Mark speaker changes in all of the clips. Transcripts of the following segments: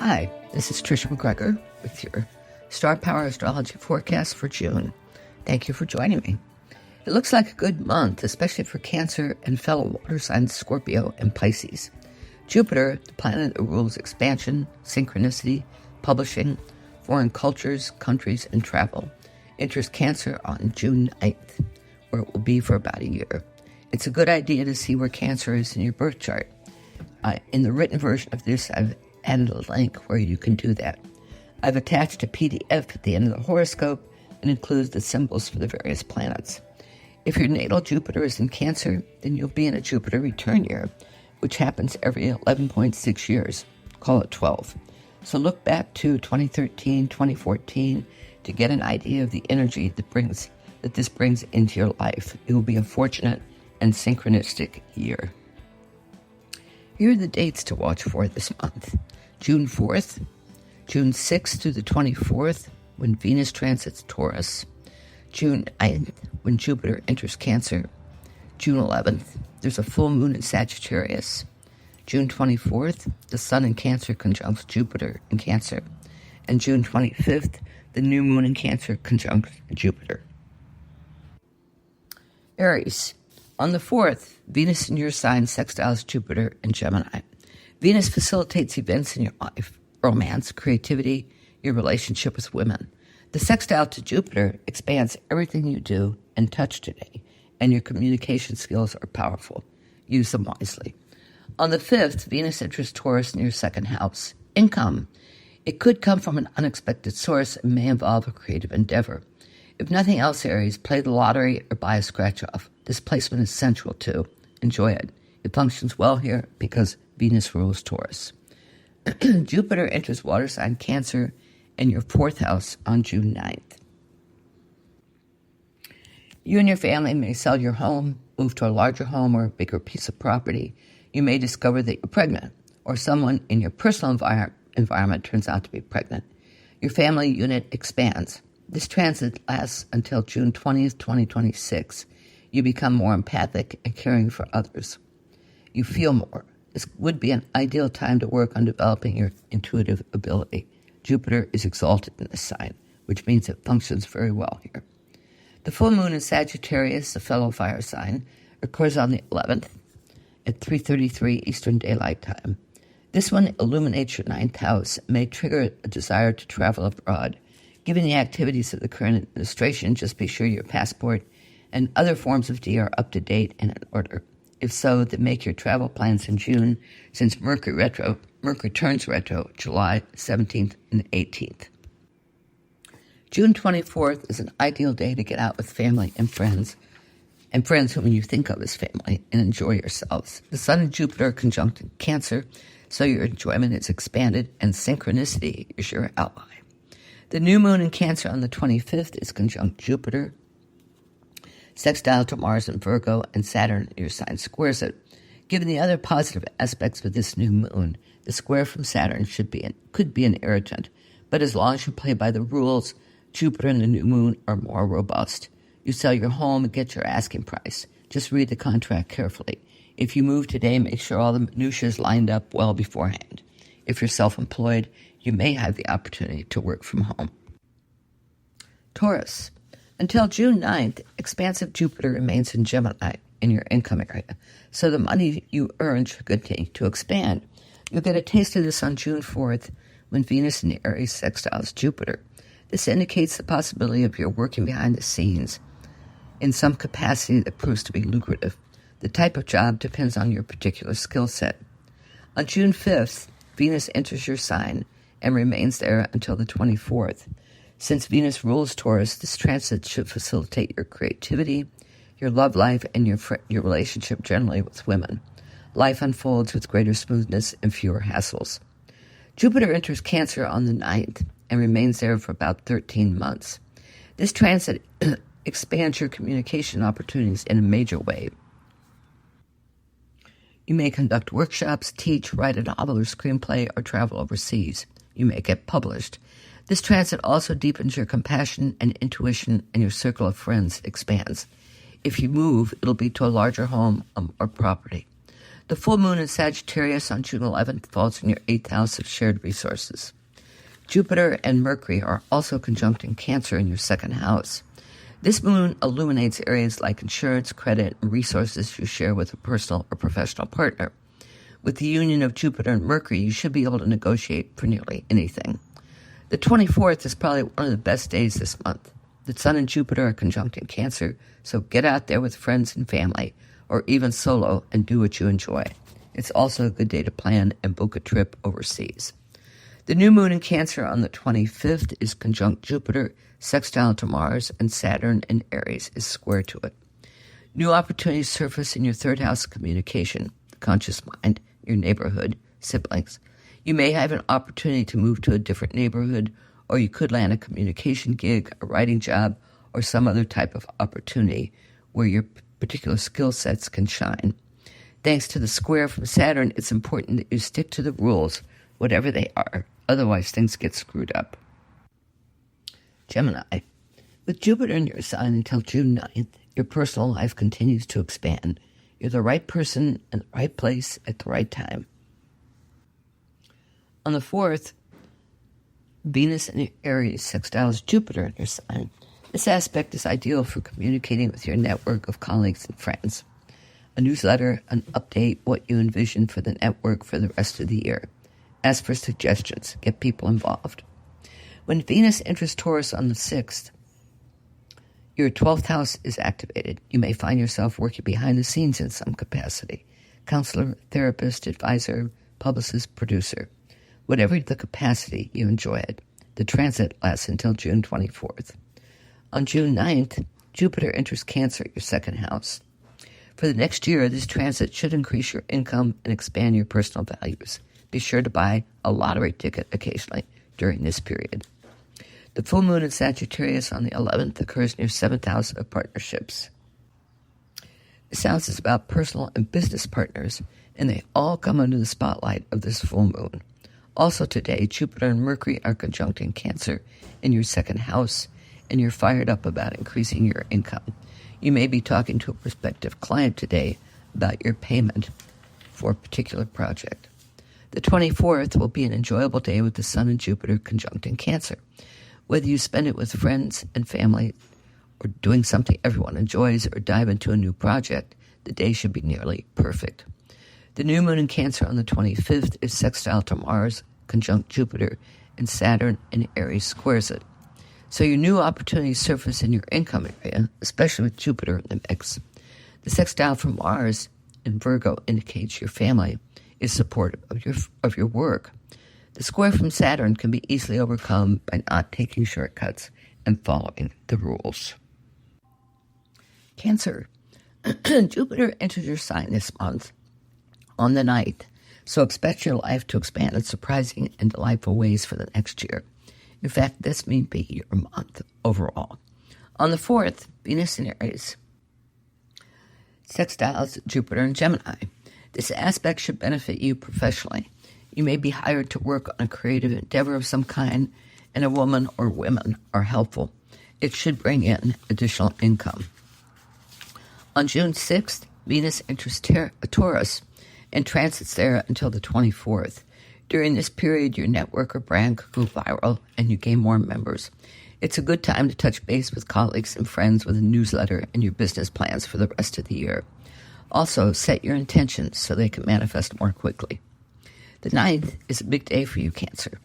Speaker 1: Hi, this is Trish MacGregor with your Star Power Astrology forecast for June. Thank you for joining me. It looks like a good month, especially for Cancer and fellow water signs Scorpio and Pisces. Jupiter, the planet that rules expansion, synchronicity, publishing, foreign cultures, countries, and travel, enters Cancer on June 9th, where it will be for about a year. It's a good idea to see where Cancer is in your birth chart. In the written version of this, I've added a link where you can do that. I've attached a PDF at the end of the horoscope and includes the symbols for the various planets. If your natal Jupiter is in Cancer, then you'll be in a Jupiter return year, which happens every 11.6 years. Call it 12. So look back to 2013, 2014 to get an idea of the energy that this brings into your life. It will be a fortunate and synchronistic year. Here are the dates to watch for this month. June 4th, June 6th through the 24th, when Venus transits Taurus. June 9th, when Jupiter enters Cancer. June 11th, there's a full moon in Sagittarius. June 24th, the Sun in Cancer conjuncts Jupiter in Cancer. And June 25th, the new moon in Cancer conjuncts Jupiter. Aries. On the 4th, Venus in your sign sextiles Jupiter in Gemini. Venus facilitates events in your life, romance, creativity, your relationship with women. The sextile to Jupiter expands everything you do and touch today, and your communication skills are powerful. Use them wisely. On the 5th, Venus enters Taurus in your second house. Income. It could come from an unexpected source and may involve a creative endeavor. If nothing else, Aries, play the lottery or buy a scratch-off. This placement is sensual, too. Enjoy it. It functions well here because Venus rules Taurus. Jupiter enters water sign Cancer in your 4th house on June 9th. You and your family may sell your home, move to a larger home or a bigger piece of property. You may discover that you're pregnant, or someone in your personal environment turns out to be pregnant. Your family unit expands. This transit lasts until June 20th, 2026. You become more empathic and caring for others. You feel more. This would be an ideal time to work on developing your intuitive ability. Jupiter is exalted in this sign, which means it functions very well here. The full moon in Sagittarius, a fellow fire sign, occurs on the 11th at 3:33 Eastern Daylight Time. This one illuminates your 9th house and may trigger a desire to travel abroad. Given the activities of the current administration, just be sure your passport and other forms of D are up to date and in order. If so, then make your travel plans in June, since Mercury turns retro July 17th and 18th. June 24th is an ideal day to get out with family and friends whom you think of as family, and enjoy yourselves. The Sun and Jupiter are conjunct in Cancer, so your enjoyment is expanded, and synchronicity is your ally. The new moon in Cancer on the 25th is conjunct Jupiter, sextile to Mars in Virgo, and Saturn in your sign squares it. Given the other positive aspects of this new moon, the square from Saturn could be an irritant, but as long as you play by the rules, Jupiter and the new moon are more robust. You sell your home and get your asking price. Just read the contract carefully. If you move today, make sure all the minutiae is lined up well beforehand. If you're self-employed, you may have the opportunity to work from home. Taurus. Until June 9th, expansive Jupiter remains in Gemini in your income area, so the money you earn should continue to expand. You'll get a taste of this on June 4th when Venus in Aries sextiles Jupiter. This indicates the possibility of your working behind the scenes in some capacity that proves to be lucrative. The type of job depends on your particular skill set. On June 5th, Venus enters your sign and remains there until the 24th. Since Venus rules Taurus, this transit should facilitate your creativity, your love life, and your relationship generally with women. Life unfolds with greater smoothness and fewer hassles. Jupiter enters Cancer on the 9th and remains there for about 13 months. This transit expands your communication opportunities in a major way. You may conduct workshops, teach, write a novel or screenplay, or travel overseas. You may get published. This transit also deepens your compassion and intuition, and your circle of friends expands. If you move, it'll be to a larger home or property. The full moon in Sagittarius on June 11th falls in your 8th house of shared resources. Jupiter and Mercury are also conjunct in Cancer in your 2nd house. This moon illuminates areas like insurance, credit, and resources you share with a personal or professional partner. With the union of Jupiter and Mercury, you should be able to negotiate for nearly anything. The 24th is probably one of the best days this month. The Sun and Jupiter are conjunct in Cancer, so get out there with friends and family, or even solo, and do what you enjoy. It's also a good day to plan and book a trip overseas. The new moon in Cancer on the 25th is conjunct Jupiter, sextile to Mars, and Saturn in Aries is square to it. New opportunities surface in your 3rd house of communication, the conscious mind, your neighborhood, siblings. You may have an opportunity to move to a different neighborhood, or you could land a communication gig, a writing job, or some other type of opportunity where your particular skill sets can shine. Thanks to the square from Saturn, it's important that you stick to the rules, whatever they are. Otherwise, things get screwed up. Gemini. With Jupiter in your sign until June 9th, your personal life continues to expand. You're the right person in the right place at the right time. On the 4th, Venus in Aries sextiles Jupiter in your sign. This aspect is ideal for communicating with your network of colleagues and friends. A newsletter, an update, what you envision for the network for the rest of the year. Ask for suggestions. Get people involved. When Venus enters Taurus on the 6th, your 12th house is activated. You may find yourself working behind the scenes in some capacity. Counselor, therapist, advisor, publicist, producer. Whatever the capacity, you enjoy it. The transit lasts until June 24th. On June 9th, Jupiter enters Cancer, your 2nd house. For the next year, this transit should increase your income and expand your personal values. Be sure to buy a lottery ticket occasionally during this period. The full moon in Sagittarius on the 11th occurs in your 7th house of partnerships. This house is about personal and business partners, and they all come under the spotlight of this full moon. Also today, Jupiter and Mercury are conjunct in Cancer in your 2nd house, and you're fired up about increasing your income. You may be talking to a prospective client today about your payment for a particular project. The 24th will be an enjoyable day with the Sun and Jupiter conjunct in Cancer. Whether you spend it with friends and family or doing something everyone enjoys or dive into a new project, the day should be nearly perfect. The new moon in Cancer on the 25th is sextile to Mars, conjunct Jupiter, and Saturn in Aries squares it. So your new opportunities surface in your income area, especially with Jupiter in the mix. The sextile from Mars in Virgo indicates your family is supportive of your work. The square from Saturn can be easily overcome by not taking shortcuts and following the rules. Cancer. Jupiter enters your sign this month on the 9th, so expect your life to expand in surprising and delightful ways for the next year. In fact, this may be your month overall. On the 4th, Venus in Aries sextiles Jupiter and Gemini. This aspect should benefit you professionally. You may be hired to work on a creative endeavor of some kind, and a woman or women are helpful. It should bring in additional income. On June 6th, Venus enters Taurus and transits there until the 24th. During this period, your network or brand could go viral and you gain more members. It's a good time to touch base with colleagues and friends with a newsletter and your business plans for the rest of the year. Also, set your intentions so they can manifest more quickly. The 9th is a big day for you, Cancer.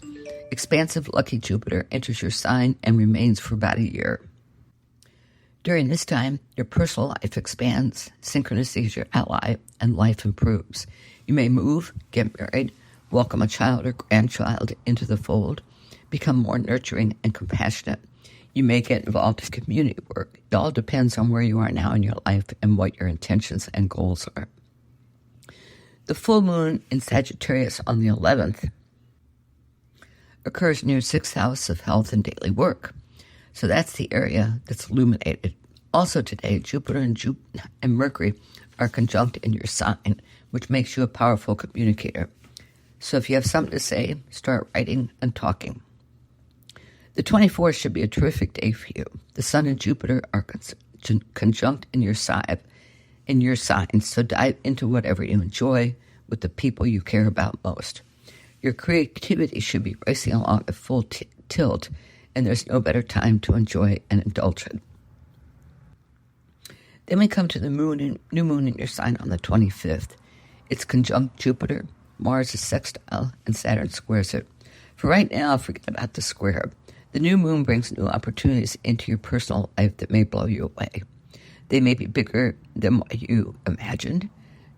Speaker 1: Expansive, lucky Jupiter enters your sign and remains for about a year. During this time, your personal life expands, synchronicity is your ally, and life improves. You may move, get married, welcome a child or grandchild into the fold, become more nurturing and compassionate. You may get involved in community work. It all depends on where you are now in your life and what your intentions and goals are. The full moon in Sagittarius on the 11th occurs near 6th house of health and daily work. So that's the area that's illuminated. Also today, Jupiter and Mercury are conjunct in your sign, which makes you a powerful communicator. So if you have something to say, start writing and talking. The 24th should be a terrific day for you. The Sun and Jupiter are conjunct in your sign, in your sign, so dive into whatever you enjoy with the people you care about most. Your creativity should be racing along at full tilt, and there's no better time to enjoy and indulge it. Then we come to the new moon in your sign on the 25th. It's conjunct Jupiter, Mars is sextile, and Saturn squares it. For right now, forget about the square. The new moon brings new opportunities into your personal life that may blow you away. They may be bigger than what you imagined.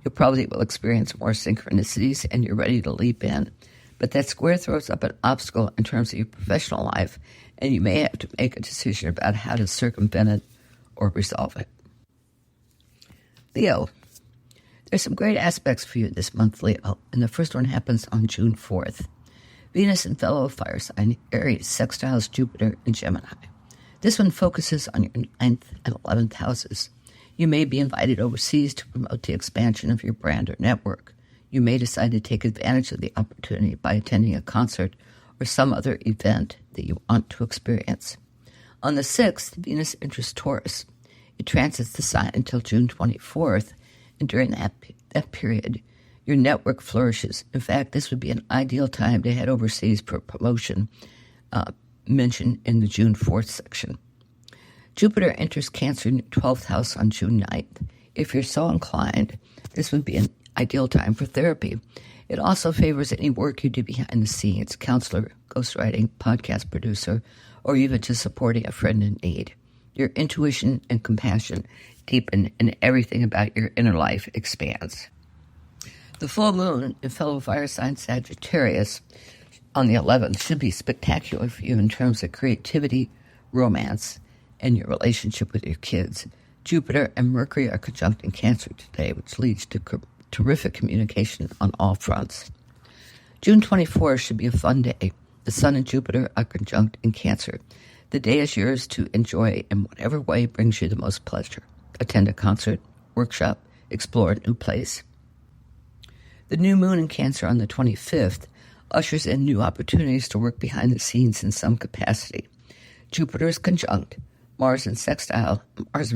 Speaker 1: You probably will experience more synchronicities, and you're ready to leap in. But that square throws up an obstacle in terms of your professional life, and you may have to make a decision about how to circumvent it or resolve it. Leo, there's some great aspects for you this month, Leo, and the first one happens on June 4th. Venus in fellow fire sign Aries sextiles Jupiter in Gemini. This one focuses on your 9th and 11th houses. You may be invited overseas to promote the expansion of your brand or network. You may decide to take advantage of the opportunity by attending a concert or some other event that you want to experience. On the 6th, Venus enters Taurus. It transits the sign until June 24th, and during that period, your network flourishes. In fact, this would be an ideal time to head overseas for promotion, mentioned in the June 4th section. Jupiter enters Cancer in your 12th house on June 9th. If you're so inclined, this would be an ideal time for therapy. It also favors any work you do behind the scenes, counselor, ghostwriting, podcast producer, or even just supporting a friend in need. Your intuition and compassion deepen, and everything about your inner life expands. The full moon in fellow fire sign Sagittarius on the 11th should be spectacular for you in terms of creativity, romance, and your relationship with your kids. Jupiter and Mercury are conjunct in Cancer today, which leads to terrific communication on all fronts. June 24th should be a fun day. The Sun and Jupiter are conjunct in Cancer. The day is yours to enjoy in whatever way brings you the most pleasure. Attend a concert, workshop, explore a new place. The new moon in Cancer on the 25th ushers in new opportunities to work behind the scenes in some capacity. Jupiter is conjunct, Mars in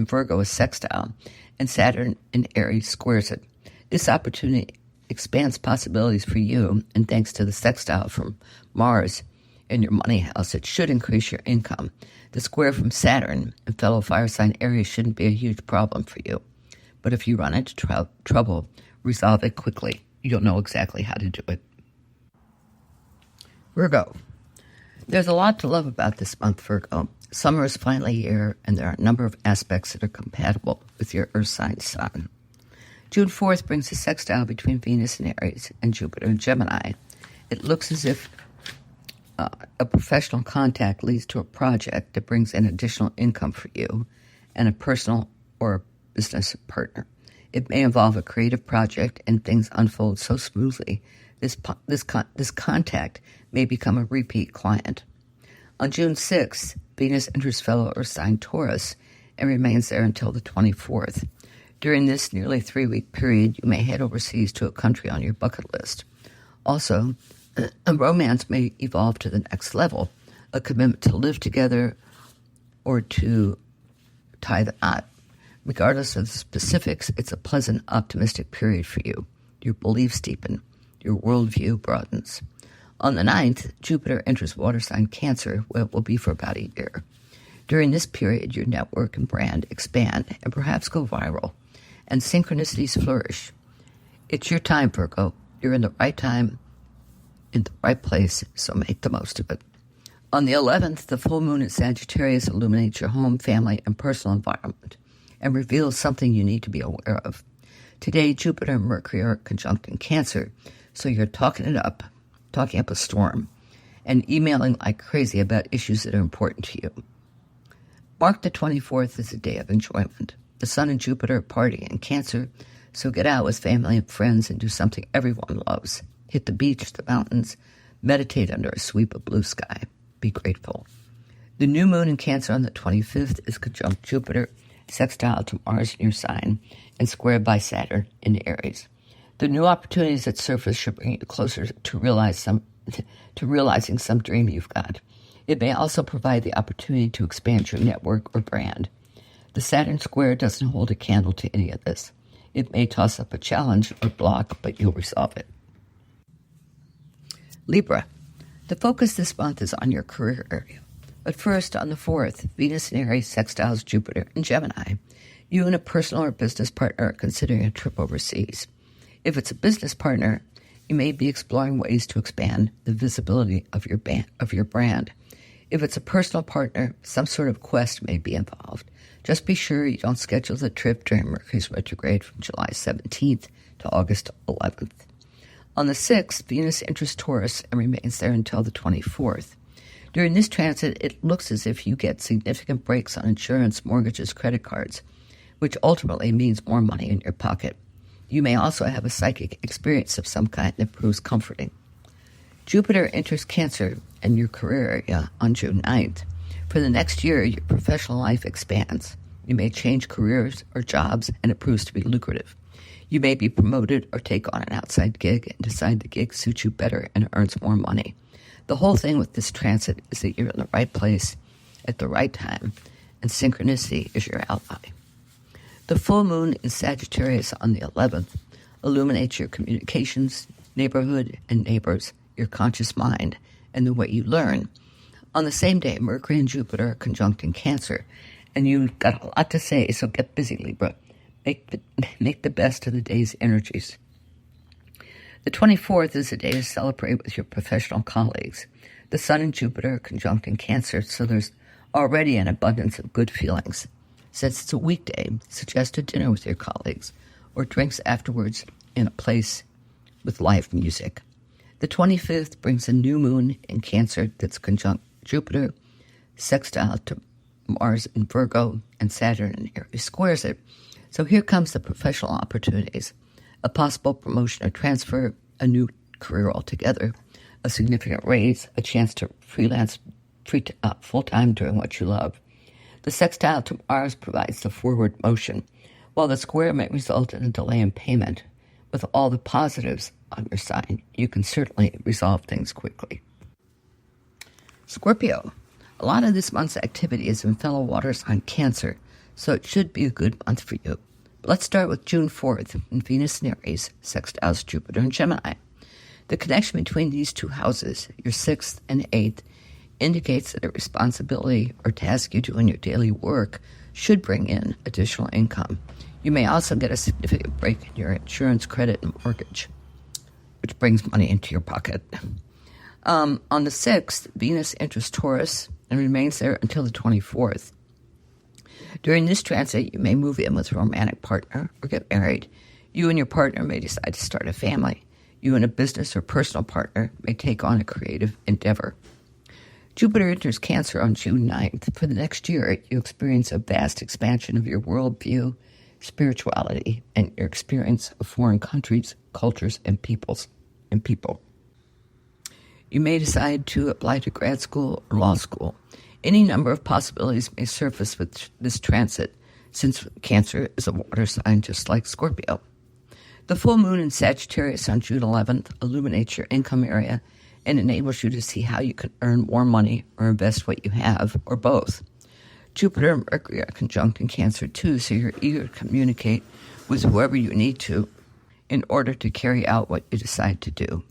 Speaker 1: Virgo is sextile, and Saturn in Aries squares it. This opportunity expands possibilities for you, and thanks to the sextile from Mars in your money house, it should increase your income. The square from Saturn and fellow fire sign Aries shouldn't be a huge problem for you. But if you run into trouble, resolve it quickly. You'll know exactly how to do it. Virgo. There's a lot to love about this month, Virgo. Summer is finally here, and there are a number of aspects that are compatible with your Earth sign sun. June 4th brings a sextile between Venus and Aries and Jupiter and Gemini. It looks as if a professional contact leads to a project that brings in additional income for you and a personal or business partner. It may involve a creative project, and things unfold so smoothly, this contact may become a repeat client. On June 6th, Venus enters fellow Earth sign Taurus and remains there until the 24th. During this nearly 3-week period, you may head overseas to a country on your bucket list. Also, a romance may evolve to the next level, a commitment to live together or to tie the knot. Regardless of the specifics, it's a pleasant, optimistic period for you. Your beliefs deepen. Your worldview broadens. On the 9th, Jupiter enters water sign Cancer, where it will be for about a year. During this period, your network and brand expand and perhaps go viral, and synchronicities flourish. It's your time, Virgo. You're in the right time, in the right place, so make the most of it. On the 11th, the full moon in Sagittarius illuminates your home, family, and personal environment and reveals something you need to be aware of. Today, Jupiter and Mercury are conjunct in Cancer, so you're talking up a storm, and emailing like crazy about issues that are important to you. Mark the 24th as a day of enjoyment. The Sun and Jupiter are partying in Cancer, so get out with family and friends and do something everyone loves. Hit the beach, the mountains, meditate under a sweep of blue sky. Be grateful. The new moon in Cancer on the 25th is conjunct Jupiter, sextile to Mars in your sign, and squared by Saturn in Aries. The new opportunities that surface should bring you closer to realizing some dream you've got. It may also provide the opportunity to expand your network or brand. The Saturn square doesn't hold a candle to any of this. It may toss up a challenge or block, but you'll resolve it. Libra. The focus this month is on your career area. But first, on the 4th, Venus in Aries sextiles Jupiter in Gemini. You and a personal or business partner are considering a trip overseas. If it's a business partner, you may be exploring ways to expand the visibility of your brand. If it's a personal partner, some sort of quest may be involved. Just be sure you don't schedule the trip during Mercury's retrograde from July 17th to August 11th. On the 6th, Venus enters Taurus and remains there until the 24th. During this transit, it looks as if you get significant breaks on insurance, mortgages, credit cards, which ultimately means more money in your pocket. You may also have a psychic experience of some kind that proves comforting. Jupiter enters Cancer in your career area on June 9th. For the next year, your professional life expands. You may change careers or jobs, and it proves to be lucrative. You may be promoted or take on an outside gig and decide the gig suits you better and earns more money. The whole thing with this transit is that you're in the right place at the right time, and synchronicity is your ally. The full moon in Sagittarius on the 11th illuminates your communications, neighborhood, and neighbors, your conscious mind, and the way you learn. On the same day, Mercury and Jupiter are conjunct in Cancer, and you've got a lot to say, so get busy, Libra. Make the best of the day's energies. The 24th is a day to celebrate with your professional colleagues. The Sun and Jupiter are conjunct in Cancer, so there's already an abundance of good feelings. Since it's a weekday, suggest a dinner with your colleagues or drinks afterwards in a place with live music. The 25th brings a new moon in Cancer that's conjunct Jupiter, sextile to Mars in Virgo, and Saturn in Aries squares it. So here comes the professional opportunities. A possible promotion or transfer, a new career altogether, a significant raise, a chance to freelance full-time doing what you love. The sextile to Mars provides the forward motion, while the square may result in a delay in payment. With all the positives on your side, you can certainly resolve things quickly. Scorpio. A lot of this month's activity is in fellow water sign Cancer, so it should be a good month for you. But let's start with June 4th, when Venus in Aries sextiles Jupiter in Gemini. The connection between these two houses, your 6th and 8th, indicates that a responsibility or task you do in your daily work should bring in additional income. You may also get a significant break in your insurance, credit, and mortgage, which brings money into your pocket. On the 6th, Venus enters Taurus and remains there until the 24th. During this transit, you may move in with a romantic partner or get married. You and your partner may decide to start a family. You and a business or personal partner may take on a creative endeavor. Jupiter enters Cancer on June 9th. For the next year, you experience a vast expansion of your worldview, spirituality, and your experience of foreign countries, cultures, and people. You may decide to apply to grad school or law school. Any number of possibilities may surface with this transit, since Cancer is a water sign just like Scorpio. The full moon in Sagittarius on June 11th illuminates your income area and enables you to see how you can earn more money or invest what you have, or both. Jupiter and Mercury are conjunct in Cancer too, so you're eager to communicate with whoever you need to in order to carry out what you decide to do.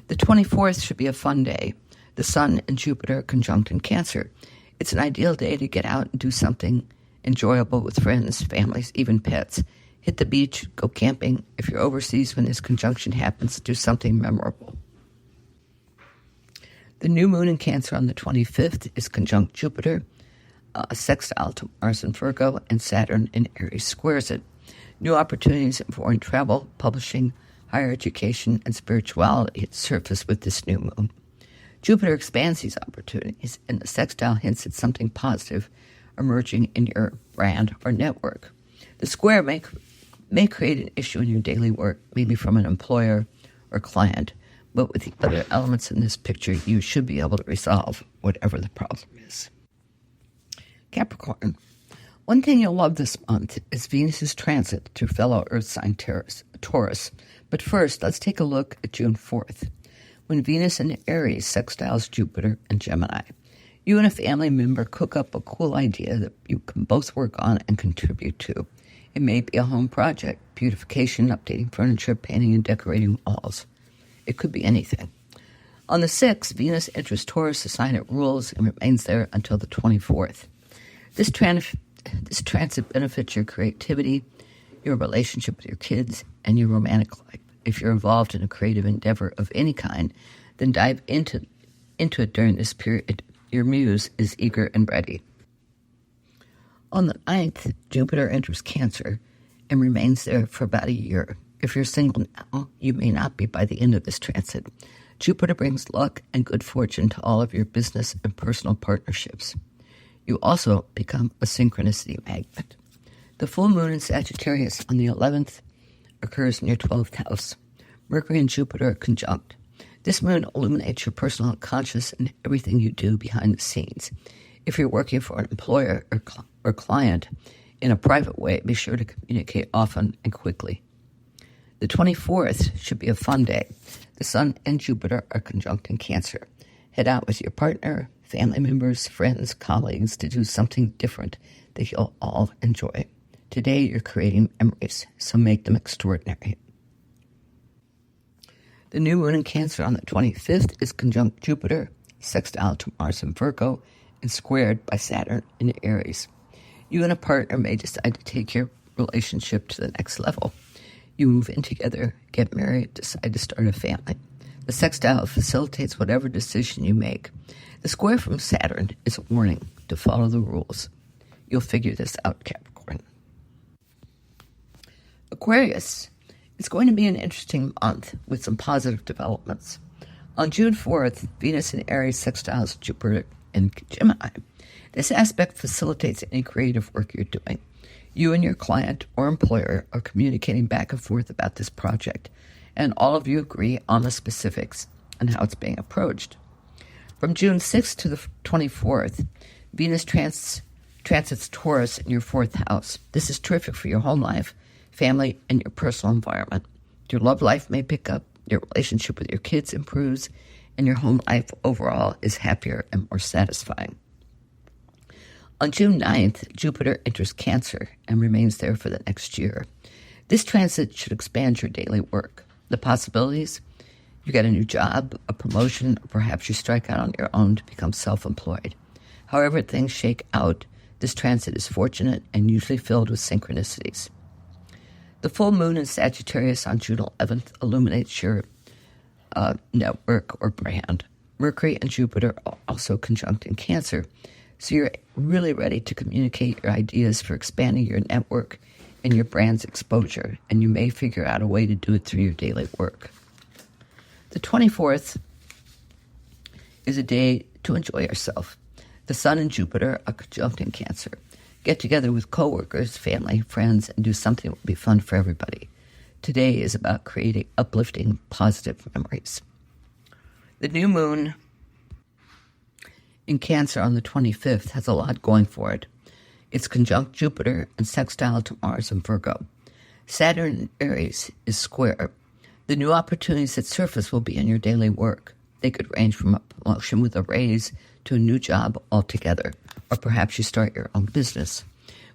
Speaker 1: The 24th should be a fun day. The Sun and Jupiter are conjunct in Cancer. It's an ideal day to get out and do something enjoyable with friends, families, even pets. Hit the beach, go camping. If you're overseas when this conjunction happens, do something memorable. The new moon in Cancer on the 25th is conjunct Jupiter, sextile to Mars in Virgo, and Saturn in Aries squares it. New opportunities in foreign travel, publishing, higher education, and spirituality surface with this new moon. Jupiter expands these opportunities, and the sextile hints at something positive emerging in your brand or network. The square may create an issue in your daily work, maybe from an employer or client, but with the other elements in this picture, you should be able to resolve whatever the problem is. Capricorn. One thing you'll love this month is Venus's transit through fellow Earth sign Taurus. But first, let's take a look at June 4th, when Venus in Aries sextiles Jupiter and Gemini. You and a family member cook up a cool idea that you can both work on and contribute to. It may be a home project, beautification, updating furniture, painting and decorating walls. It could be anything. On the 6th, Venus enters Taurus, a sign it rules, and remains there until the 24th. This transit benefits your creativity, your relationship with your kids, and your romantic life. If you're involved in a creative endeavor of any kind, then dive into it during this period. Your muse is eager and ready. On the 9th, Jupiter enters Cancer and remains there for about a year. If you're single now, you may not be by the end of this transit. Jupiter brings luck and good fortune to all of your business and personal partnerships. You also become a synchronicity magnet. The full moon in Sagittarius on the 11th occurs in your 12th house. Mercury and Jupiter are conjunct. This moon illuminates your personal unconscious and everything you do behind the scenes. If you're working for an employer or client in a private way, be sure to communicate often and quickly. The 24th should be a fun day. The Sun and Jupiter are conjunct in Cancer. Head out with your partner, family members, friends, colleagues to do something different that you'll all enjoy. Today you're creating memories, so make them extraordinary. The new moon in Cancer on the 25th is conjunct Jupiter, sextile to Mars in Virgo, and squared by Saturn in Aries. You and a partner may decide to take your relationship to the next level. You move in together, get married, decide to start a family. The sextile facilitates whatever decision you make. The square from Saturn is a warning to follow the rules. You'll figure this out, Capricorn. Aquarius, it's going to be an interesting month with some positive developments. On June 4th, Venus in Aries sextiles Jupiter in Gemini. This aspect facilitates any creative work you're doing. You and your client or employer are communicating back and forth about this project, and all of you agree on the specifics and how it's being approached. From June 6th to the 24th, Venus transits Taurus in your 4th house. This is terrific for your home life, family, and your personal environment. Your love life may pick up, your relationship with your kids improves, and your home life overall is happier and more satisfying. On June 9th, Jupiter enters Cancer and remains there for the next year. This transit should expand your daily work. The possibilities: you get a new job, a promotion, or perhaps you strike out on your own to become self-employed. However things shake out, this transit is fortunate and usually filled with synchronicities. The full moon in Sagittarius on June 11th illuminates your network or brand. Mercury and Jupiter are also conjunct in Cancer, so you're really ready to communicate your ideas for expanding your network and your brand's exposure, and you may figure out a way to do it through your daily work. The 24th is a day to enjoy yourself. The Sun and Jupiter are conjunct in Cancer. Get together with coworkers, family, friends, and do something that will be fun for everybody. Today is about creating uplifting, positive memories. The new moon in Cancer on the 25th has a lot going for it. It's conjunct Jupiter and sextile to Mars in Virgo. Saturn in Aries is square. The new opportunities that surface will be in your daily work. They could range from a promotion with a raise to a new job altogether, or perhaps you start your own business.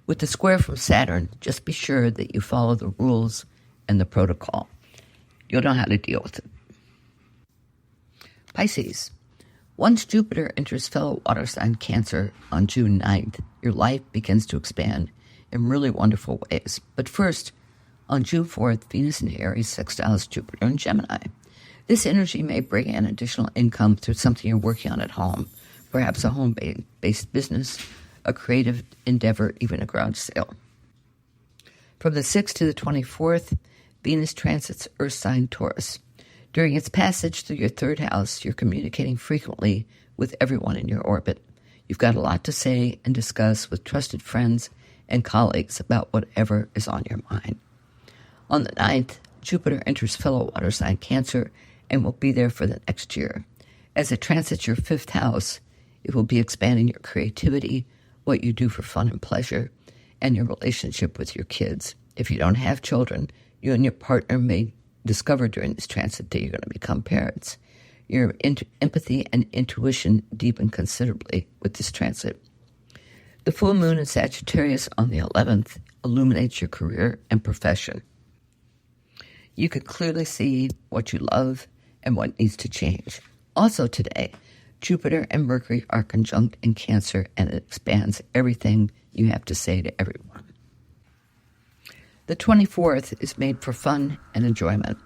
Speaker 1: With the square from Saturn, just be sure that you follow the rules and the protocol. You'll know how to deal with it. Pisces. Once Jupiter enters fellow water sign Cancer on June 9th, your life begins to expand in really wonderful ways. But first, on June 4th, Venus in Aries sextiles Jupiter in Gemini. This energy may bring in additional income through something you're working on at home, perhaps a home-based business, a creative endeavor, even a garage sale. From the 6th to the 24th, Venus transits Earth sign Taurus. During its passage through your 3rd house, you're communicating frequently with everyone in your orbit. You've got a lot to say and discuss with trusted friends and colleagues about whatever is on your mind. On the 9th, Jupiter enters fellow water sign Cancer and will be there for the next year. As it transits your 5th house, it will be expanding your creativity, what you do for fun and pleasure, and your relationship with your kids. If you don't have children, you and your partner may discover during this transit that you're going to become parents. Your empathy and intuition deepen considerably with this transit. The full moon in Sagittarius on the 11th illuminates your career and profession. You can clearly see what you love and what needs to change. Also today, Jupiter and Mercury are conjunct in Cancer, and it expands everything you have to say to everyone. The 24th is made for fun and enjoyment.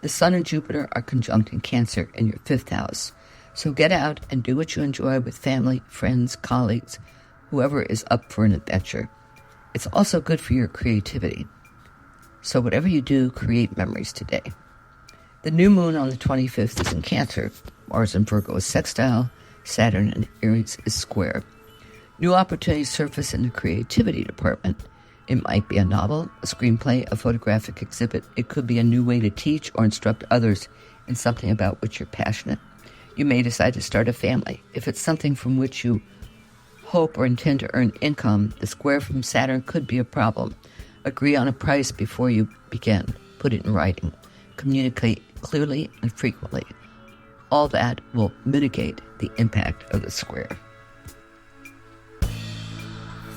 Speaker 1: The Sun and Jupiter are conjunct in Cancer in your 5th house. So get out and do what you enjoy with family, friends, colleagues, whoever is up for an adventure. It's also good for your creativity. So whatever you do, create memories today. The new moon on the 25th is in Cancer. Mars in Virgo is sextile. Saturn in Aries is square. New opportunities surface in the creativity department. It might be a novel, a screenplay, a photographic exhibit. It could be a new way to teach or instruct others in something about which you're passionate. You may decide to start a family. If it's something from which you hope or intend to earn income, the square from Saturn could be a problem. Agree on a price before you begin. Put it in writing. Communicate clearly and frequently. All that will mitigate the impact of the square.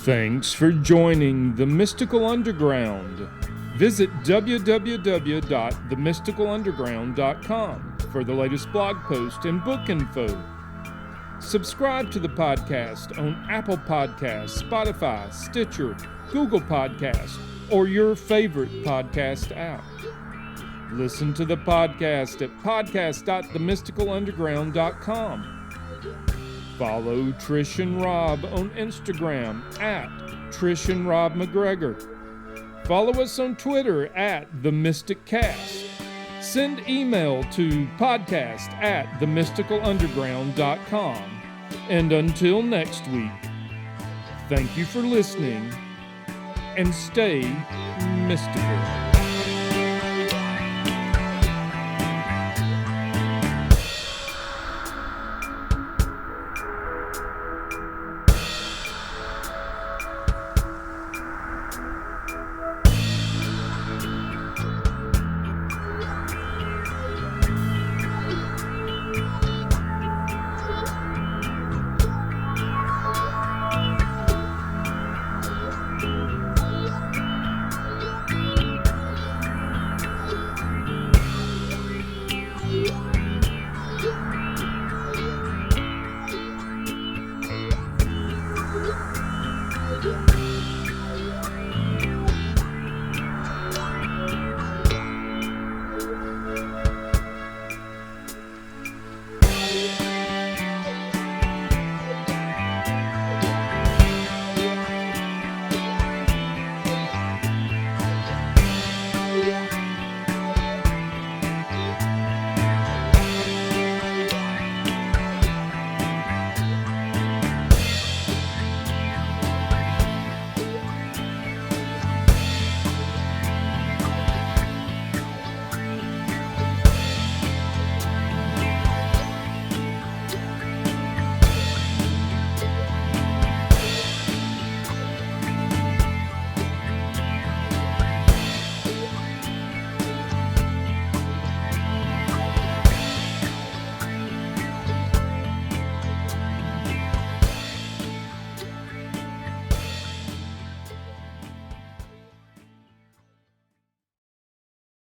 Speaker 2: Thanks for joining The Mystical Underground. Visit www.themysticalunderground.com for the latest blog post and book info. Subscribe to the podcast on Apple Podcasts, Spotify, Stitcher, Google Podcasts, or your favorite podcast app. Listen to the podcast at podcast.themysticalunderground.com. Follow Trish and Rob on Instagram at Trish and Rob MacGregor. Follow us on Twitter at The Mystic Cast. Send email to podcast@themysticalunderground.com. And until next week, thank you for listening and stay mystical.